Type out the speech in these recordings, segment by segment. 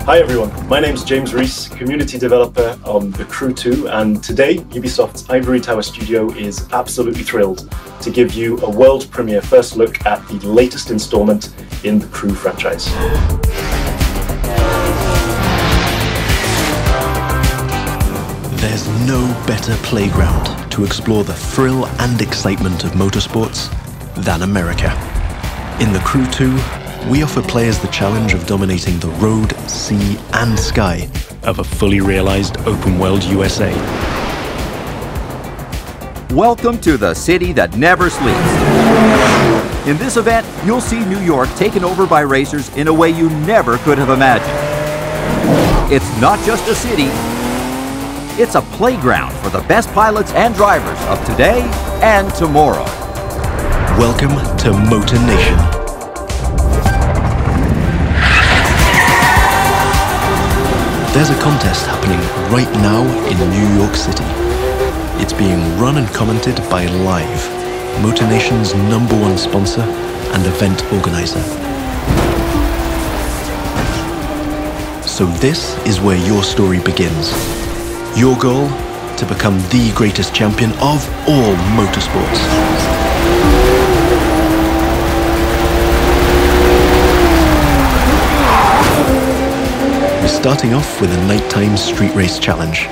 Hi everyone, my name's James Rees, community developer on The Crew 2, and today Ubisoft's Ivory Tower studio is absolutely thrilled to give you a world premiere first look at the latest installment in the Crew franchise. There's no better playground to explore the thrill and excitement of motorsports than America. In The Crew 2, we offer players the challenge of dominating the road, sea, and sky of a fully realized open-world USA. Welcome to the city that never sleeps. In this event, you'll see New York taken over by racers in a way you never could have imagined. It's not just a city, it's a playground for the best pilots and drivers of today and tomorrow. Welcome to Motor Nation. There's a contest happening right now in New York City. It's being run and commented by Live, Motor Nation's #1 sponsor and event organizer. So this is where your story begins. Your goal? To become the greatest champion of all motorsports. We're starting off with a nighttime street race challenge.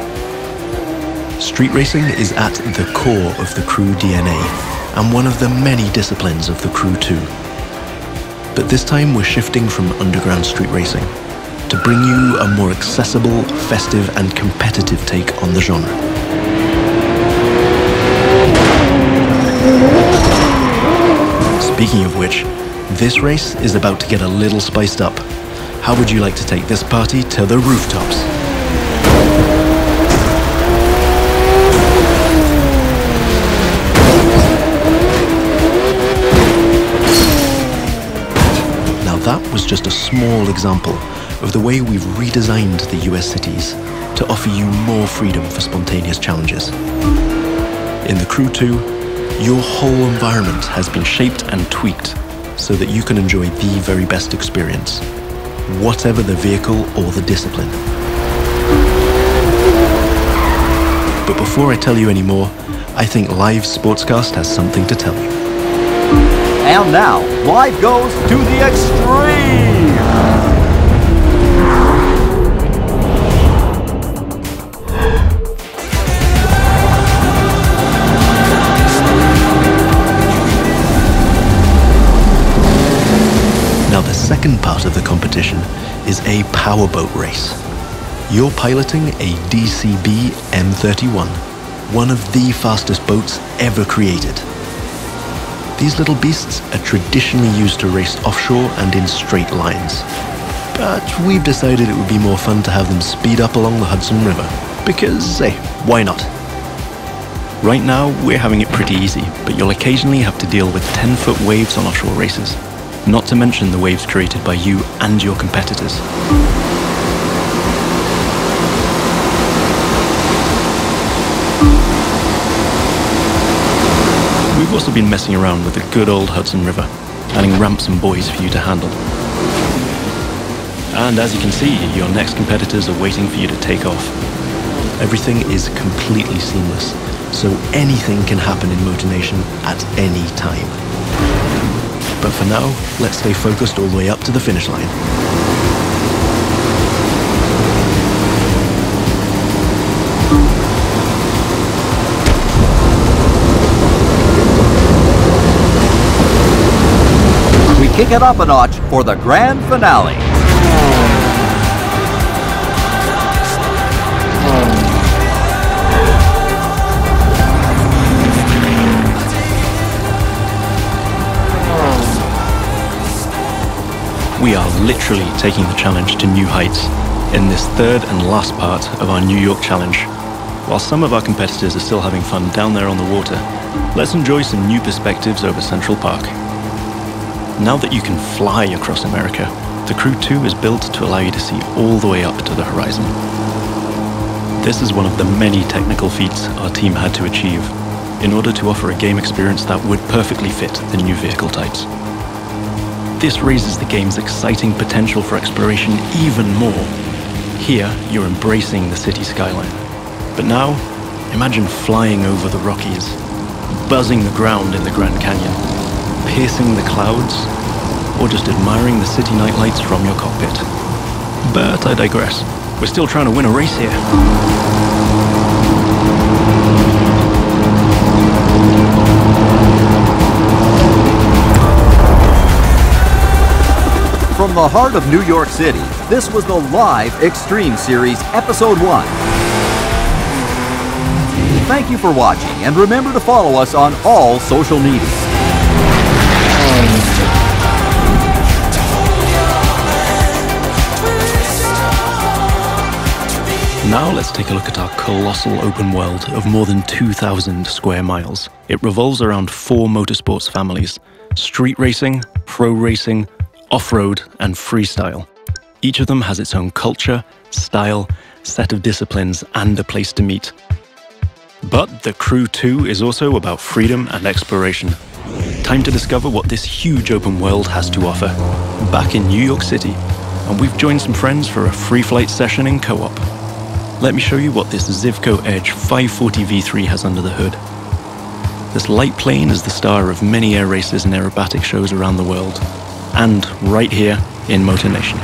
Street racing is at the core of the Crew DNA and one of the many disciplines of the Crew 2. But this time we're shifting from underground street racing to bring you a more accessible, festive and competitive take on the genre. Speaking of which, this race is about to get a little spiced up. How would you like to take this party to the rooftops? Now that was just a small example of the way we've redesigned the US cities to offer you more freedom for spontaneous challenges. In the Crew 2, your whole environment has been shaped and tweaked so that you can enjoy the very best experience, whatever the vehicle or the discipline. But before I tell you any more, I think Live Sportscast has something to tell you. And now, Live goes to the extreme! Now the second part of the competition is a Powerboat Race. You're piloting a DCB M31, one of the fastest boats ever created. These little beasts are traditionally used to race offshore and in straight lines. But we've decided it would be more fun to have them speed up along the Hudson River, because, hey, why not? Right now, we're having it pretty easy, but you'll occasionally have to deal with 10-foot waves on offshore races. Not to mention the waves created by you and your competitors. We've also been messing around with the good old Hudson River, adding ramps and buoys for you to handle. And as you can see, your next competitors are waiting for you to take off. Everything is completely seamless, so anything can happen in Motor Nation at any time. But for now, let's stay focused all the way up to the finish line. We kick it up a notch for the grand finale. We are literally taking the challenge to new heights in this third and last part of our New York challenge. While some of our competitors are still having fun down there on the water, let's enjoy some new perspectives over Central Park. Now that you can fly across America, the Crew 2 is built to allow you to see all the way up to the horizon. This is one of the many technical feats our team had to achieve in order to offer a game experience that would perfectly fit the new vehicle types. This raises the game's exciting potential for exploration even more Here, you're embracing the city skyline. But now, imagine flying over the Rockies, buzzing the ground in the Grand Canyon, piercing the clouds, or just admiring the city nightlights from your cockpit. But I digress. We're still trying to win a race here. From the heart of New York City, this was the live Extreme Series Episode 1. Thank you for watching, and remember to follow us on all social media. Now let's take a look at our colossal open world of more than 2,000 square miles. It revolves around 4 motorsports families: street racing, pro racing, off-road, and freestyle. Each of them has its own culture, style, set of disciplines, and a place to meet. But the Crew 2 is also about freedom and exploration. Time to discover what this huge open world has to offer. Back in New York City, and we've joined some friends for a free flight session in co-op. Let me show you what this Zivco Edge 540 V3 has under the hood. This light plane is the star of many air races and aerobatic shows around the world, and right here in Motor Nation.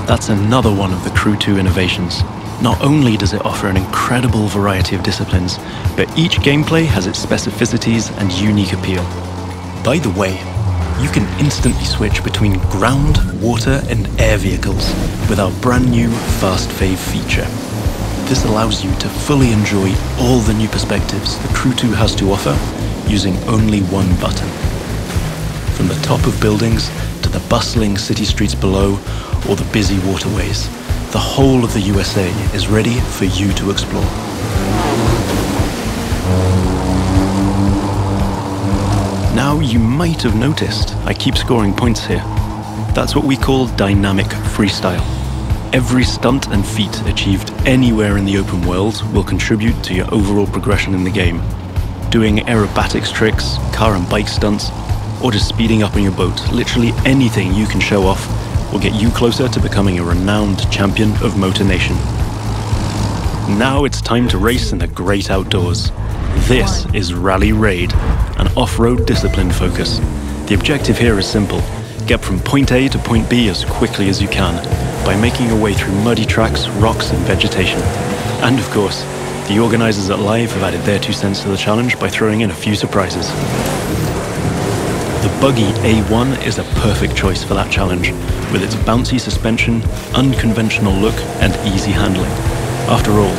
That's another one of the Crew 2 innovations. Not only does it offer an incredible variety of disciplines, but each gameplay has its specificities and unique appeal. By the way, you can instantly switch between ground, water, and air vehicles with our brand new Fast Fave feature. This allows you to fully enjoy all the new perspectives the Crew 2 has to offer using only one button. From the top of buildings to the bustling city streets below or the busy waterways, the whole of the USA is ready for you to explore. Now you might have noticed I keep scoring points here. That's what we call dynamic freestyle. Every stunt and feat achieved anywhere in the open world will contribute to your overall progression in the game. Doing aerobatics tricks, car and bike stunts, or just speeding up on your boat, literally anything you can show off will get you closer to becoming a renowned champion of Motor Nation. Now it's time to race in the great outdoors. This is Rally Raid, an off-road discipline focus. The objective here is simple: get from point A to point B as quickly as you can by making your way through muddy tracks, rocks, and vegetation. And of course, the organizers at Live have added their 2 cents to the challenge by throwing in a few surprises. The buggy A1 is a perfect choice for that challenge, with its bouncy suspension, unconventional look, and easy handling. After all,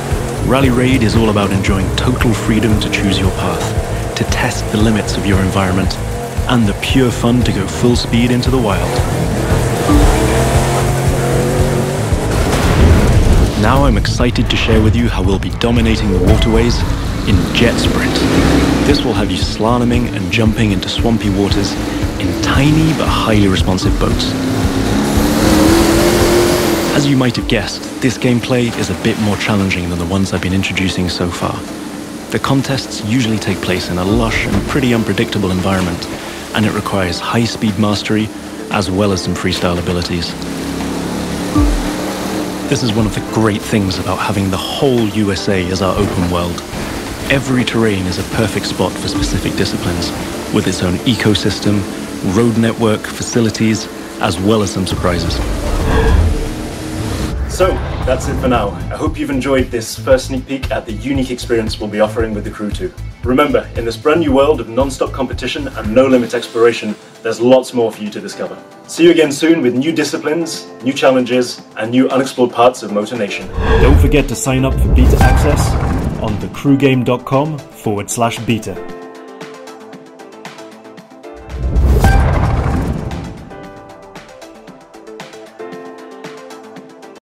Rally Raid is all about enjoying total freedom to choose your path, to test the limits of your environment, and the pure fun to go full speed into the wild. Now I'm excited to share with you how we'll be dominating the waterways in Jet Sprint. This will have you slaloming and jumping into swampy waters in tiny but highly responsive boats. As you might have guessed, this gameplay is a bit more challenging than the ones I've been introducing so far. The contests usually take place in a lush and pretty unpredictable environment, and it requires high-speed mastery as well as some freestyle abilities. This is one of the great things about having the whole USA as our open world. Every terrain is a perfect spot for specific disciplines, with its own ecosystem, road network, facilities, as well as some surprises. So, that's it for now. I hope you've enjoyed this first sneak peek at the unique experience we'll be offering with the Crew 2. Remember, in this brand new world of non-stop competition and no-limit exploration, there's lots more for you to discover. See you again soon with new disciplines, new challenges, and new unexplored parts of Motor Nation. Don't forget to sign up for beta access on thecrewgame.com/beta.